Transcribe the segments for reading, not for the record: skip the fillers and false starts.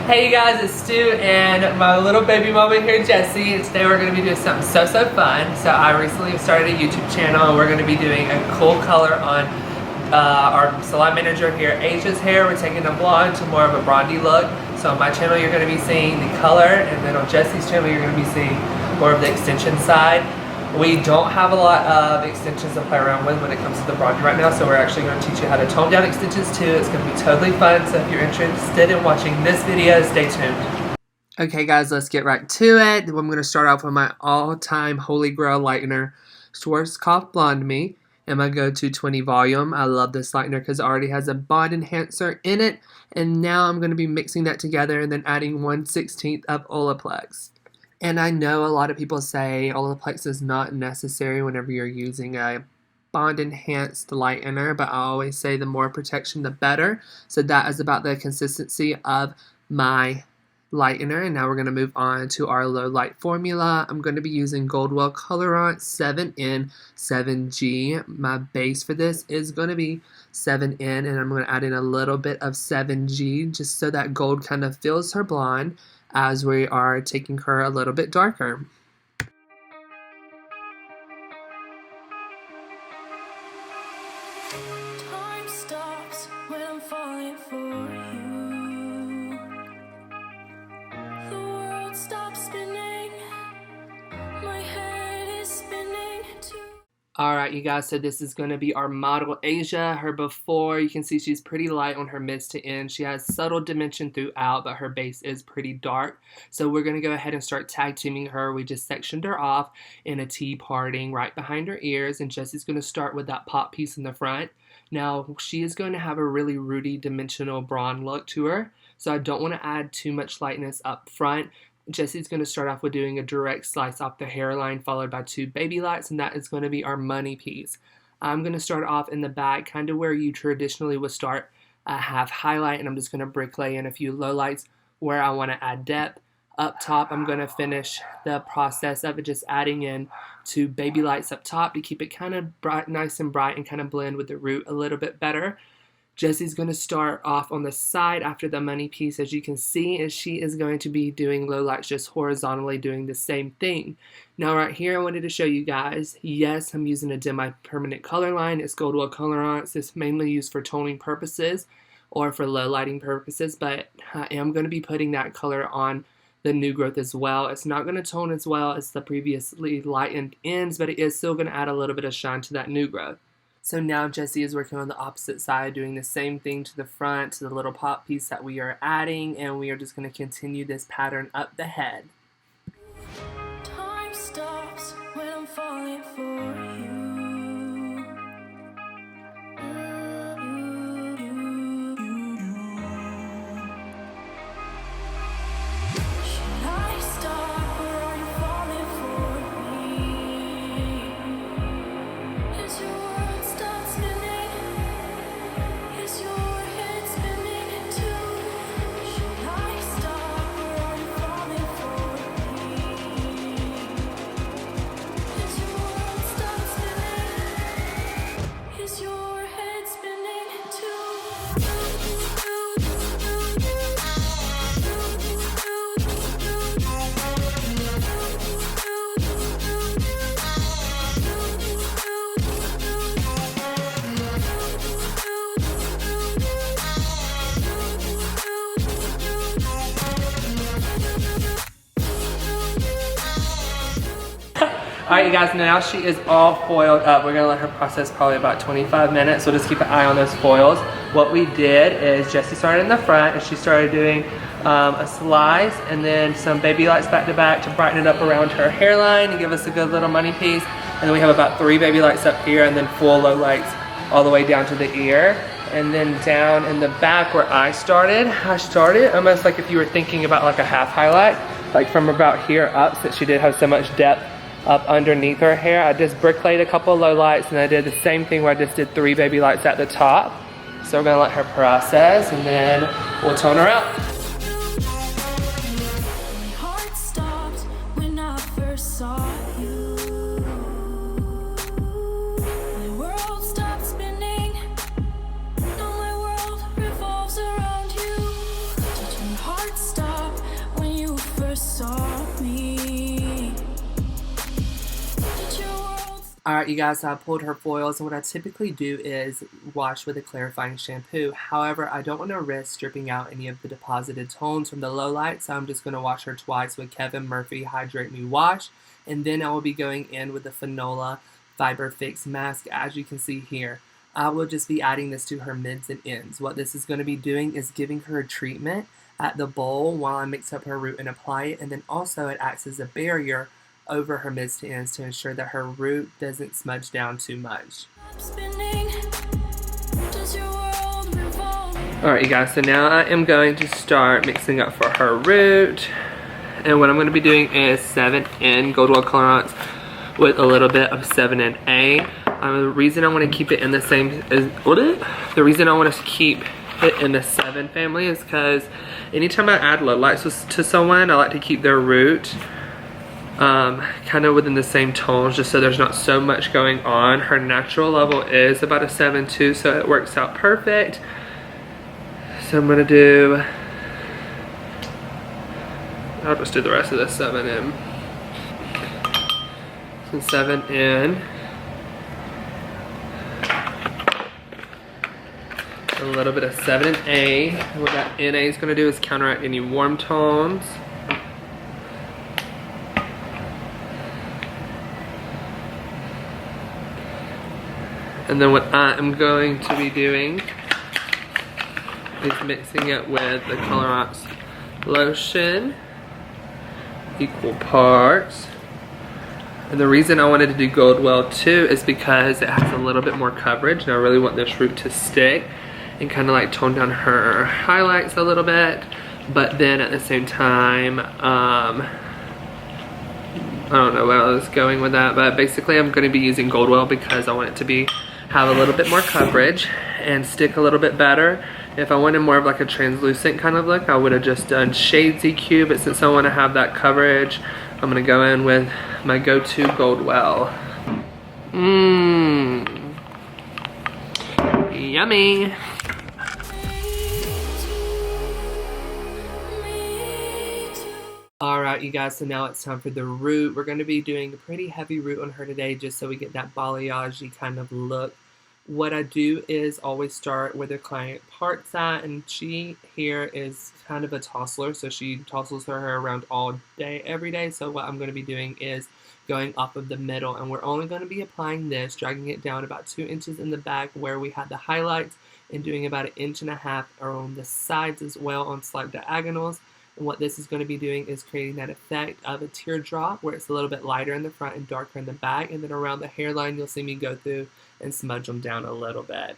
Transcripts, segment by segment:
Hey you guys, it's Stu and my little baby mama here, Jessie, and today we're going to be doing something so fun. So I recently started a YouTube channel and we're going to be doing a cool color on our salon manager here, Asia's hair. We're taking the blonde to more of a Bronde look. So on my channel you're going to be seeing the color, and then on Jessie's channel you're going to be seeing more of the extension side. We don't have a lot of extensions to play around with when it comes to the Bronde right now, so we're actually going to teach you how to tone down extensions too. It's going to be totally fun, so if you're interested in watching this video, stay tuned. Okay guys, let's get right to it. I'm going to start off with my all-time holy grail lightener, Schwarzkopf Blonde Me, and my go-to 20 volume. I love this lightener because it already has a bond enhancer in it, and now I'm going to be mixing that together and then adding 1/16 of Olaplex. And I know a lot of people say Olaplex is not necessary whenever you're using a bond enhanced lightener, but I always say the more protection the better. So that is about the consistency of my lightener. And now we're going to move on to our low light formula. I'm going to be using Goldwell Colorant 7N 7G. My base for this is going to be 7N, and I'm going to add in a little bit of 7G just so that gold kind of fills her blonde as we are taking her a little bit darker. Time stops when I'm falling for you. The world stops spinning. My head is spinning too. Alright you guys, so this is going to be our model Asia. Her before, you can see she's pretty light on her mids to end. She has subtle dimension throughout, but her base is pretty dark. So we're going to go ahead and start tag teaming her. We just sectioned her off in a T parting right behind her ears, and Jessie's going to start with that pop piece in the front. Now she is going to have a really rooty dimensional blonde look to her, so I don't want to add too much lightness up front. Jessie's going to start off with doing a direct slice off the hairline followed by 2 baby lights, and that is going to be our money piece. I'm going to start off in the back, kind of where you traditionally would start a half highlight, and I'm just going to bricklay in a few low lights where I want to add depth. Up top, I'm going to finish the process of it just adding in 2 baby lights up top to keep it kind of bright, nice and bright, and kind of blend with the root a little bit better. Jessie's going to start off on the side after the money piece, as you can see, and she is going to be doing low lights just horizontally doing the same thing. Now right here I wanted to show you guys, yes, I'm using a demi-permanent color line. It's Goldwell Colorant. It's mainly used for toning purposes or for low lighting purposes, but I am going to be putting that color on the new growth as well. It's not going to tone as well as the previously lightened ends, but it is still going to add a little bit of shine to that new growth. So now Jessie is working on the opposite side, doing the same thing to the front, to the little pop piece that we are adding, and we are just going to continue this pattern up the head. Time stops when I'm falling for you. Should I stop, or are you falling for me? Is your world stop spinning? Is your head spinning too? Should I stop, or are you falling for me? Is your world stop spinning? Is your head spinning too? Alright you guys, now she is all foiled up. We're going to let her process probably about 25 minutes, so just keep an eye on those foils. What we did is Jessie started in the front and she started doing a slice and then some baby lights back to back to brighten it up around her hairline and give us a good little money piece. And then we have about 3 baby lights up here and then full low lights all the way down to the ear. And then down in the back where I started almost like if you were thinking about like a half highlight, like from about here up, since she did have so much depth up underneath her hair. I just bricklayed a couple of low lights, and I did the same thing where I just did 3 baby lights at the top. So we're gonna let her process, and then we'll tone her out. My heart stopped when I first saw you. My world stopped spinning. No, my world revolves around you. Did your heart stop? saw me. Did your world Alright, you guys, so I pulled her foils, and what I typically do is wash with a clarifying shampoo. However, I don't want to risk stripping out any of the deposited tones from the low light, so I'm just going to wash her twice with Kevin Murphy Hydrate Me Wash, and then I will be going in with the Fanola Fiber Fix Mask, as you can see here. I will just be adding this to her mids and ends. What this is going to be doing is giving her a treatment at the bowl while I mix up her root and apply it, and then also it acts as a barrier over her mids to ends to ensure that her root doesn't smudge down too much. spinning? Does your world revolve? Alright, you guys, so now I am going to start mixing up for her root. And what I'm going to be doing is 7N Gold Well Colorants with a little bit of 7NA. The reason I want to keep it in the same is the reason I want to keep it in the 7 family is because anytime I add low lights to someone, I like to keep their root kind of within the same tones, just so there's not so much going on. Her natural level is about a 7.2, so it works out perfect. So I'm gonna do, I'll just do the rest of this 7M. So 7N. A little bit of 7A. What that NA is gonna do is counteract any warm tones. And then what I am going to be doing is mixing it with the Colorants lotion, equal parts. And the reason I wanted to do Goldwell too is because it has a little bit more coverage, and I really want this root to stick and kind of like tone down her highlights a little bit. But then at the same time, I don't know where I was going with that, but basically I'm going to be using Goldwell because I want it to have a little bit more coverage and stick a little bit better. If I wanted more of like a translucent kind of look, I would have just done Shades EQ, but since I want to have that coverage, I'm going to go in with my go-to Goldwell. Yummy. Alright, you guys, so now it's time for the root. We're going to be doing a pretty heavy root on her today just so we get that balayage-y kind of look. What I do is always start where the client parts at, and she here is kind of a tossler, so she tossles her hair around all day, every day. So what I'm going to be doing is going off of the middle, and we're only going to be applying this, dragging it down about 2 inches in the back where we had the highlights, and doing about 1.5 inches around the sides as well on slight diagonals. And what this is going to be doing is creating that effect of a teardrop where it's a little bit lighter in the front and darker in the back. And then around the hairline, you'll see me go through and smudge them down a little bit.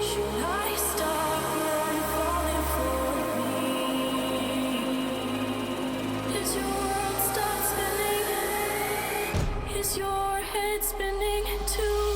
Should I stop and falling for me? Is your world start spinning? Is your head spinning too?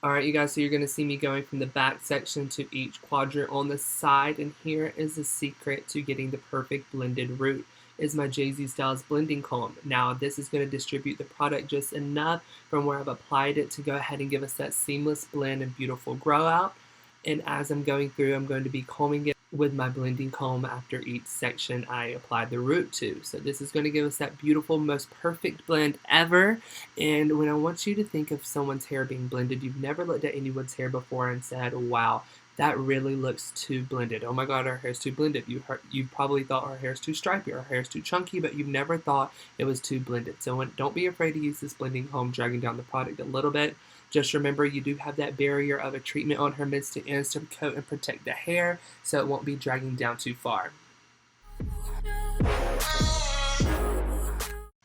Alright, you guys, so you're going to see me going from the back section to each quadrant on the side, and here is the secret to getting the perfect blended root, is my Jay-Z Styles blending comb. Now, this is going to distribute the product just enough from where I've applied it to go ahead and give us that seamless blend and beautiful grow out. And as I'm going through, I'm going to be combing it with my blending comb after each section I applied the root to. So this is going to give us that beautiful, most perfect blend ever. And when I want you to think of someone's hair being blended, you've never looked at anyone's hair before and said, wow, that really looks too blended. Oh my god, her hair's too blended. You probably thought her hair's too stripy, her hair's too chunky, but you've never thought it was too blended. So don't be afraid to use this blending comb, dragging down the product a little bit. Just remember, you do have that barrier of a treatment on her mids to ends to coat and protect the hair, so it won't be dragging down too far.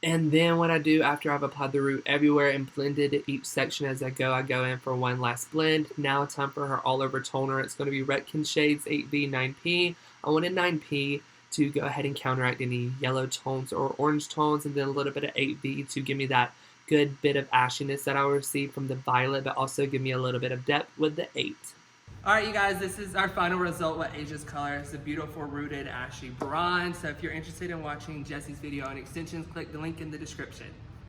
And then what I do after I've applied the root everywhere and blended each section as I go in for one last blend. Now it's time for her all over toner. It's going to be Redken Shades 8V 9P. I wanted 9P to go ahead and counteract any yellow tones or orange tones, and then a little bit of 8V to give me that good bit of ashiness that I received from the violet, but also give me a little bit of depth with the 8. Alright you guys, this is our final result with Asia's color. It's a beautiful rooted ashy bronze. So if you're interested in watching Jessie's video on extensions, click the link in the description.